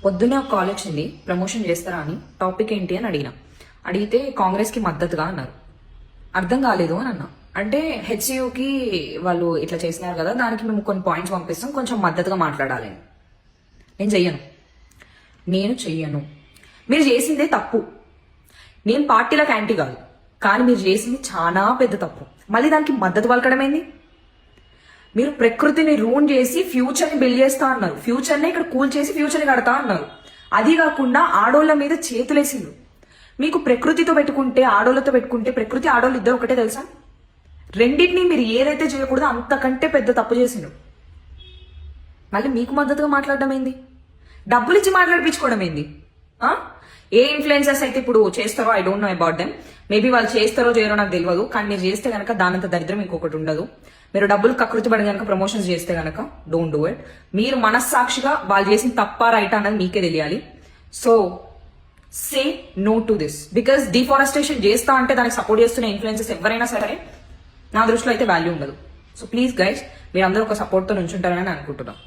పొద్దున్నే ఒక కాల్ వచ్చింది, ప్రమోషన్ చేస్తారా అని. టాపిక్ ఏంటి అని అడిగితే కాంగ్రెస్ కి మద్దతుగా అన్నారు. అర్థం కాలేదు అని అన్నా. అంటే హెచ్సియుకి వాళ్ళు ఇట్లా చేసినారు కదా, దానికి మేము కొన్ని పాయింట్స్ పంపిస్తాం, కొంచెం మద్దతుగా మాట్లాడాలి. నేను చెయ్యను. మీరు చేసిందే తప్పు. నేను పార్టీలకు యాంటీ కాదు, కానీ మీరు చేసింది చాలా పెద్ద తప్పు. మళ్ళీ దానికి మద్దతు పలకడమేంది? మీరు ప్రకృతిని రూన్ చేసి ఫ్యూచర్ ని బిల్డ్ చేస్తా అన్నారు. ఫ్యూచర్ ని ఇక్కడ కూల్ చేసి ఫ్యూచర్ ని కడతా అన్నారు. అది కాకుండా ఆడోళ్ల మీద చేతులేసిండ్రు. మీకు ప్రకృతితో పెట్టుకుంటే, ఆడోళ్లతో పెట్టుకుంటే, ప్రకృతి ఆడోళ్ళు ఇద్దరు ఒకటే తెలుసా? రెండింటినీ మీరు ఏదైతే చేయకూడదో అంతకంటే పెద్ద తప్పు చేసిండ్రు. మళ్ళీ మీకు మద్దతుగా మాట్లాడడం ఏంది? డబ్బులు ఇచ్చి మాట్లాడిపించుకోవడం ఏంది? ఏ ఇన్ఫ్లుయెన్సర్స్ అయితే ఇప్పుడు చేస్తారో, I don't know about them. Maybe వాళ్ళు చేస్తారో చేయరో నాకు తెలియదు, కానీ మీరు చేస్తే గనక దానంత దరిద్రం ఇంకొకటి ఉండదు. మీరు డబ్బులు కకృతి పడి గనక ప్రమోషన్స్ చేస్తే గనక డోంట్ డూ ఇట్. మీరు మనస్సాక్షిగా వాళ్ళు చేసిన తప్ప రైట్ అన్నది మీకే తెలియాలి. So say no to this. Because deforestation చేస్తా అంటే దానికి సపోర్ట్ చేస్తున్న ఇన్ఫ్లుయెన్సెస్ ఎవరైనా సరే నా దృష్టిలో అయితే వాల్యూ ఉండదు. సో ప్లీజ్ గైస్, మీరు అందరూ ఒక సపోర్ట్ తో నుంచుంటారని అనుకుంటున్నాం.